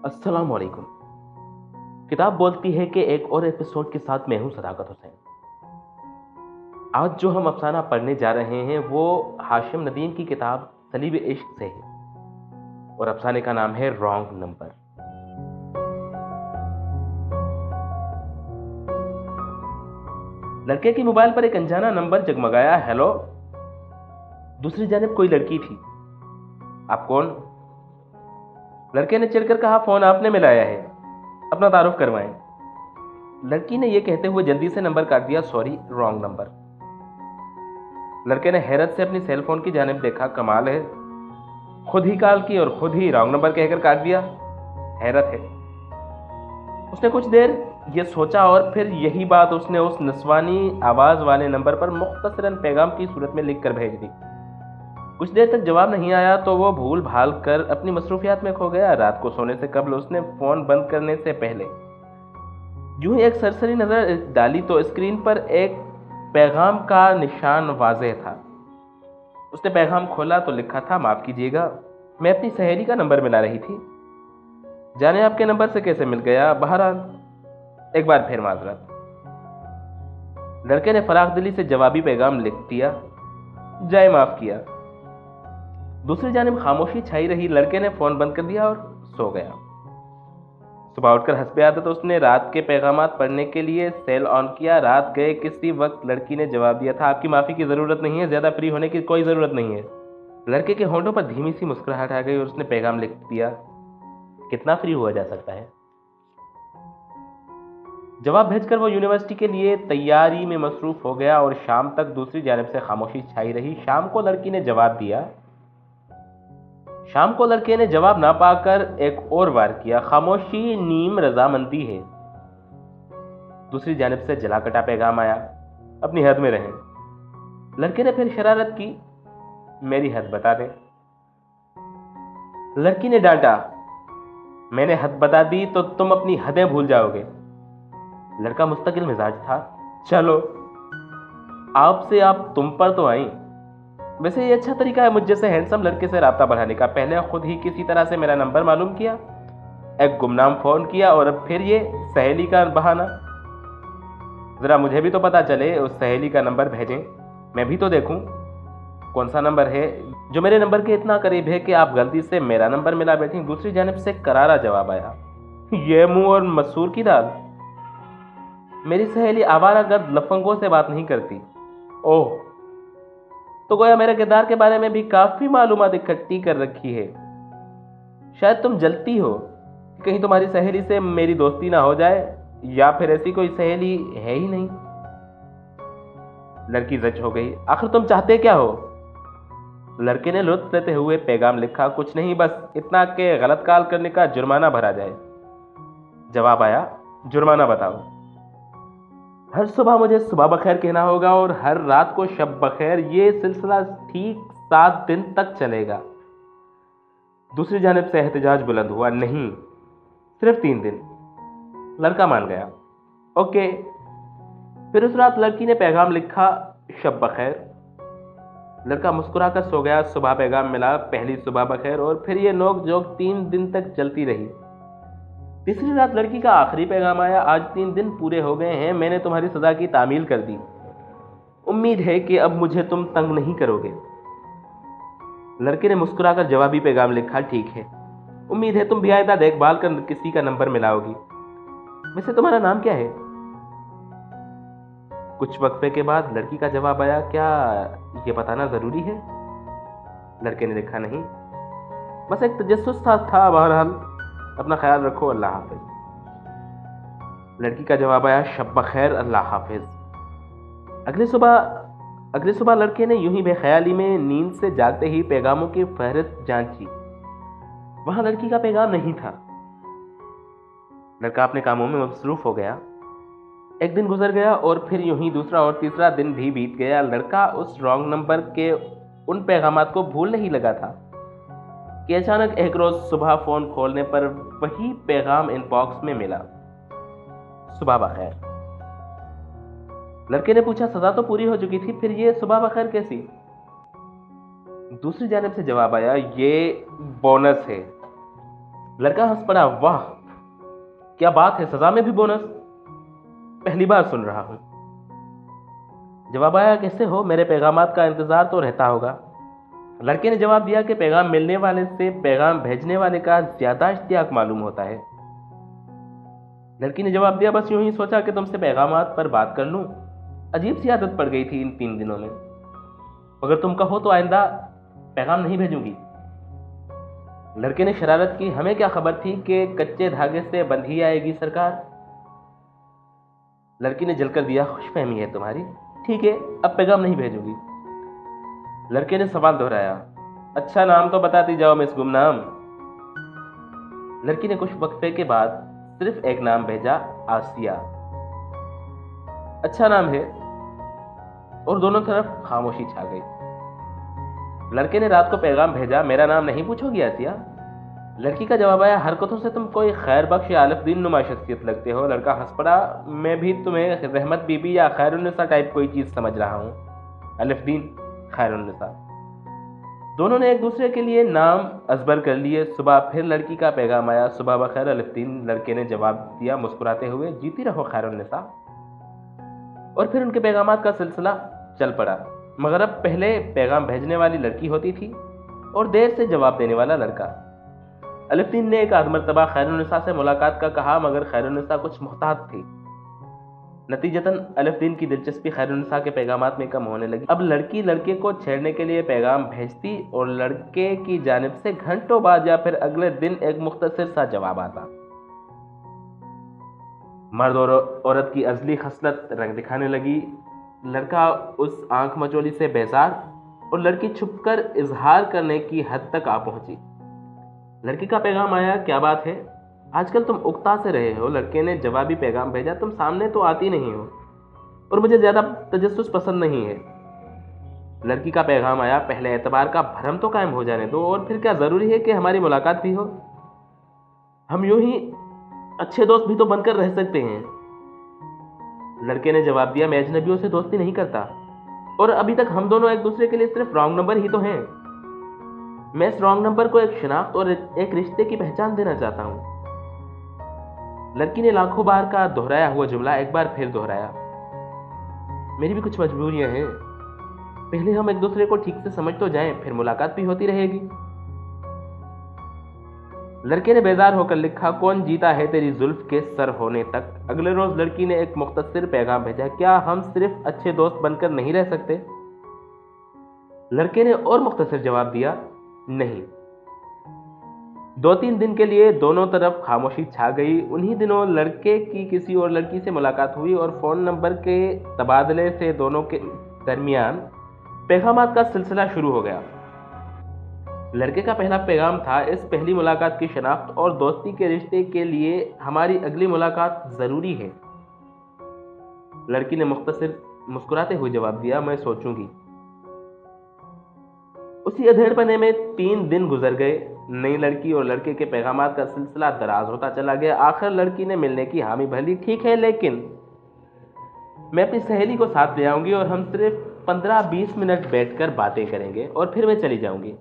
अस्सलाम वालेकुम। किताब बोलती है कि एक और एपिसोड के साथ मैं हूं सदाकत हुसैन। आज जो हम अफसाना पढ़ने जा रहे हैं वो हाशिम नदीम की किताब सलीब इश्क से है और अफसाने का नाम है रॉन्ग नंबर। लड़के की मोबाइल पर एक अनजाना नंबर जगमगाया। हेलो। दूसरी जानिब कोई लड़की थी। आप कौन? लड़के ने चिढ़कर कहा, फोन आपने मिलाया है, अपना तारुफ करवाएं। लड़की ने यह कहते हुए जल्दी से नंबर काट दिया। Sorry, wrong number. लड़के ने हैरत से अपनी सेल फोन की जानिब देखा। कमाल है, खुद ही कॉल की और खुद ही रॉन्ग नंबर कहकर काट दिया। हैरत है। उसने कुछ देर ये सोचा और फिर यही बात उसने उस नस्वानी आवाज वाले नंबर पर मुख्तसरन पैगाम की सूरत में लिख कर भेज दी। कुछ देर तक जवाब नहीं आया तो वो भूल भाल कर अपनी मसरूफियात में खो गया। रात को सोने से कबल उसने फोन बंद करने से पहले यूं ही एक सरसरी नजर डाली तो स्क्रीन पर एक पैगाम का निशान वाज़ेह था। उसने पैगाम खोला तो लिखा था, माफ कीजिएगा, मैं अपनी सहेली का नंबर मिला रही थी, जाने आपके नंबर से कैसे मिल गया, बहरहाल एक बार फिर माजरत। लड़के ने फराख दिली से जवाबी पैगाम लिख दिया, जाए माफ किया। दूसरी जानिब खामोशी छाई रही। लड़के ने फोन बंद कर दिया और सो गया। सुबह उठकर हंसबे आदत तो उसने रात के पैगामात पढ़ने के लिए सेल ऑन किया। रात गए किसी वक्त लड़की ने जवाब दिया था, आपकी माफी की जरूरत नहीं है, ज्यादा फ्री होने की कोई जरूरत नहीं है। लड़के के होंठों पर धीमी सी मुस्कुराहट आ गई और उसने पैगाम लिख दिया, कितना फ्री हुआ जा सकता है। जवाब भेजकर वो यूनिवर्सिटी के लिए तैयारी में मसरूफ हो गया और शाम तक दूसरी जानिब से खामोशी छाई रही। शाम को लड़की ने जवाब दिया। शाम को लड़के ने जवाब ना पाकर एक और वार किया। खामोशी नीम रजामंदी है। दूसरी जानिब से जला कटा पैगाम आया, अपनी हद में रहें। लड़के ने फिर शरारत की, मेरी हद बता दे। लड़की ने डांटा, मैंने हद बता दी तो तुम अपनी हदें भूल जाओगे। लड़का मुस्तकिल मिजाज था, चलो आपसे आप तुम पर तो आई। वैसे ये अच्छा तरीका है मुझ जैसे हैंडसम लड़के से राब्ता बढ़ाने का। पहले खुद ही किसी तरह से मेरा नंबर मालूम किया, एक गुमनाम फोन किया और अब फिर ये सहेली का बहाना। जरा मुझे भी तो पता चले, उस सहेली का नंबर भेजें, मैं भी तो देखूं कौन सा नंबर है जो मेरे नंबर के इतना करीब है कि आप गलती से मेरा नंबर मिला बैठें। दूसरी जानिब से करारा जवाब आया, ये मुंह और मसूर की दाल। मेरी सहेली आवारागर्द लफंगों से बात नहीं करती। ओह, तो गोया मेरे किरदार के बारे में भी काफी मालूमात इकट्ठी कर रखी है। शायद तुम जलती हो कि कहीं तुम्हारी सहेली से मेरी दोस्ती ना हो जाए, या फिर ऐसी कोई सहेली है ही नहीं। लड़की जज हो गई, आखिर तुम चाहते क्या हो? लड़के ने लुत्फ लेते हुए पैगाम लिखा, कुछ नहीं, बस इतना कि गलत कॉल करने का जुर्माना भरा जाए। जवाब आया, जुर्माना बताओ। हर सुबह मुझे सुबह बखैर कहना होगा और हर रात को शब बखैर। ये सिलसिला ठीक 7 दिन तक चलेगा। दूसरी जानिब से एहतजाज बुलंद हुआ, नहीं, सिर्फ 3 दिन। लड़का मान गया, ओके। फिर उस रात लड़की ने पैगाम लिखा, शब बखैर। लड़का मुस्कुराकर सो गया। सुबह पैगाम मिला, पहली सुबह बखैर, और फिर ये नोक जोक 3 दिन तक चलती रही। तीसरी रात लड़की का आखिरी पैगाम आया, आज 3 दिन पूरे हो गए हैं, मैंने तुम्हारी सजा की तामील कर दी, उम्मीद है कि अब मुझे तुम तंग नहीं करोगे। लड़के ने मुस्कुराकर जवाबी पैगाम लिखा, ठीक है, उम्मीद है तुम भी आइंदा देखभाल कर किसी का नंबर मिलाओगी। वैसे तुम्हारा नाम क्या है? कुछ वक्फे के बाद लड़की का जवाब आया, क्या ये बताना जरूरी है? लड़के ने लिखा, नहीं, बस एक तजस्सुस था, बहरहाल अपना ख्याल रखो, अल्लाह हाफिज। लड़की का जवाब आया, शब बखैर, अल्लाह हाफिज। अगली सुबह लड़के ने यूं ही बेख्याली में नींद से जागते ही पैगामों की फहरिस्त जांची। वहां लड़की का पैगाम नहीं था। लड़का अपने कामों में मसरूफ हो गया। एक दिन गुजर गया और फिर यूं ही दूसरा और तीसरा दिन भी बीत गया। लड़का उस रॉन्ग नंबर के उन पैगामात को भूलने ही लगा था कि अचानक एक रोज सुबह फोन खोलने पर वही पैगाम इनबॉक्स में मिला, सुबह बखैर। लड़के ने पूछा, सजा तो पूरी हो चुकी थी, फिर ये सुबह बखैर कैसी? दूसरी जानिब से जवाब आया, ये बोनस है, लड़का हंस पड़ा। वाह क्या बात है, सजा में भी बोनस? पहली बार सुन रहा हूं। जवाब आया, कैसे हो, मेरे पैगामात का इंतजार तो रहता होगा। लड़के ने जवाब दिया कि पैगाम मिलने वाले से पैगाम भेजने वाले का ज्यादा इश्तियाक मालूम होता है। लड़की ने जवाब दिया, बस यूं ही सोचा कि तुमसे पैगामात पर बात कर लूं। अजीब सी आदत पड़ गई थी इन 3 दिनों में। अगर तुम कहो तो आइंदा पैगाम नहीं भेजूंगी। लड़के ने शरारत की, हमें क्या खबर थी कि कच्चे धागे से बंध ही आएगी सरकार। लड़की ने जलकर दिया, खुशफहमी है तुम्हारी, ठीक है अब पैगाम नहीं भेजूंगी। लड़के ने सवाल दोहराया, अच्छा नाम तो बताती जाओ मिस गुमनाम। लड़की ने कुछ वक्फे के बाद सिर्फ एक नाम भेजा, आसिया। अच्छा नाम है। और दोनों तरफ खामोशी छा गई। लड़के ने रात को पैगाम भेजा, मेरा नाम नहीं पूछोगी आसिया? लड़की का जवाब आया, हरकतों से तुम कोई खैर बख्श या आलिफ-दीन नुमा शख्सियत लगते हो। लड़का हंस पड़ा, मैं भी तुम्हें रहमत बीबी या खैरुन्निसा टाइप कोई चीज समझ रहा हूं। आलिफ-दीन, खैरुन्निसा। दोनों ने एक दूसरे के लिए नाम अजबर कर लिए। सुबह फिर लड़की का पैगाम आया, सुबह बखैर आलिफ-दीन। लड़के ने जवाब दिया मुस्कुराते हुए, जीती रहो खैरुन्निसा। और फिर उनके पैगामात का सिलसिला चल पड़ा। मगर अब पहले पैगाम भेजने वाली लड़की होती थी और देर से जवाब देने वाला लड़का। आलिफ-दीन ने एक आध मरतबा खैरुन्निसा से मुलाकात का कहा, मगर खैरुन्निसा कुछ मुहतात थी। नतीजतन आलिफ-दीन की दिलचस्पी खैरुन्निसा के पैगामात में कम होने लगी। अब लड़की लड़के को छेड़ने के लिए पैगाम भेजती और लड़के की जानिब से घंटों बाद या फिर अगले दिन एक मुख्तसर सा जवाब आता। मर्द और औरत की अजली खसलत रंग दिखाने लगी। लड़का उस आंख मचोली से बेजार और लड़की छुपकर इजहार करने की हद तक आ पहुंची। लड़की का पैगाम आया, क्या बात है, आजकल तुम उकता से रहे हो। लड़के ने जवाबी पैगाम भेजा, तुम सामने तो आती नहीं हो और मुझे ज्यादा तजस्सुस पसंद नहीं है। लड़की का पैगाम आया, पहले एतबार का भरम तो कायम हो जाने दो और फिर क्या जरूरी है कि हमारी मुलाकात भी हो? हम यूं ही अच्छे दोस्त भी तो बनकर रह सकते हैं। लड़के ने जवाब दिया, मैं अजनबियों से दोस्ती नहीं करता और अभी तक हम दोनों एक दूसरे के लिए सिर्फ रॉन्ग नंबर ही तो हैं। मैं इस रॉन्ग नंबर को एक शिनाख्त और एक रिश्ते की पहचान देना चाहता हूं। लड़की ने लाखों बार का दोहराया हुआ जुमला एक बार फिर दोहराया, मेरी भी कुछ मजबूरियां हैं। पहले हम एक दूसरे को ठीक से समझ तो जाएं, फिर मुलाकात भी होती रहेगी। लड़के ने बेजार होकर लिखा, कौन जीता है तेरी जुल्फ के सर होने तक। अगले रोज लड़की ने एक मुख्तसर पैगाम भेजा, क्या हम सिर्फ अच्छे दोस्त बनकर नहीं रह सकते? लड़के ने और मुख्तसर जवाब दिया, नहीं। 2-3 दिन के लिए दोनों तरफ खामोशी छा गई। उन्हीं दिनों लड़के की किसी और लड़की से मुलाकात हुई और फोन नंबर के तबादले से दोनों के दरमियान पैगामात का सिलसिला शुरू हो गया। लड़के का पहला पैगाम था, इस पहली मुलाकात की शनाख्त और दोस्ती के रिश्ते के लिए हमारी अगली मुलाकात जरूरी है। लड़की ने मुख्तसर मुस्कुराते हुए जवाब दिया, मैं सोचूंगी। उसी अधेड़पने में 3 दिन गुजर गए। नई लड़की और लड़के के पैगामात का सिलसिला दराज होता चला गया। आखिर लड़की ने मिलने की हामी भली, ठीक है लेकिन मैं अपनी सहेली को साथ ले आऊंगी और हम सिर्फ 15-20 मिनट बैठकर बातें करेंगे और फिर मैं चली जाऊंगी।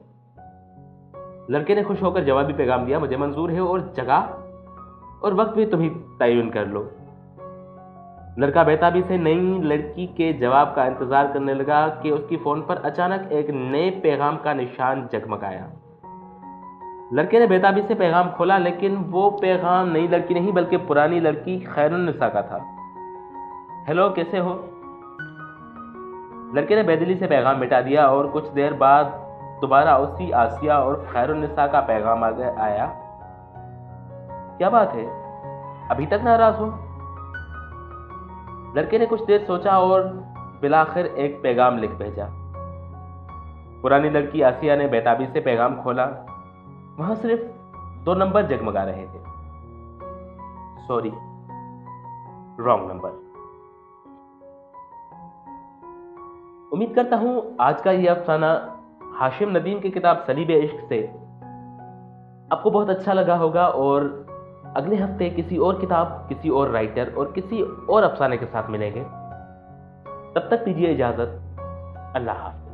लड़के ने खुश होकर जवाबी पैगाम दिया, मुझे मंजूर है और जगह और वक्त भी तुम ही तयन कर लो। लड़का बेताबी से नई लड़की के जवाब का इंतजार करने लगा कि उसकी फोन पर अचानक एक नए पैगाम का निशान जगमगाया। लड़के ने बेताबी से पैगाम खोला, लेकिन वो पैगाम नई लड़की नहीं बल्कि पुरानी लड़की खैरुन्निसा का था। हेलो, कैसे हो? लड़के ने बेदिली से पैगाम मिटा दिया और कुछ देर बाद दोबारा उसी आसिया और खैरुन्निसा का पैगाम आया। क्या बात है, अभी तक नाराज हो? लड़के ने कुछ देर सोचा और बिलाखिर एक पैगाम लिख भेजा। पुरानी लड़की आसिया ने बेताबी से पैगाम खोला। वहां सिर्फ 2 नंबर जगमगा रहे थे। Sorry, wrong number. उम्मीद करता हूं आज का यह अफसाना हाशिम नदीम की किताब सलीब-ए इश्क से आपको बहुत अच्छा लगा होगा और अगले हफ्ते किसी और किताब, किसी और राइटर और किसी और अफसाने के साथ मिलेंगे। तब तक दीजिए इजाजत। अल्लाह हाफ़िज़।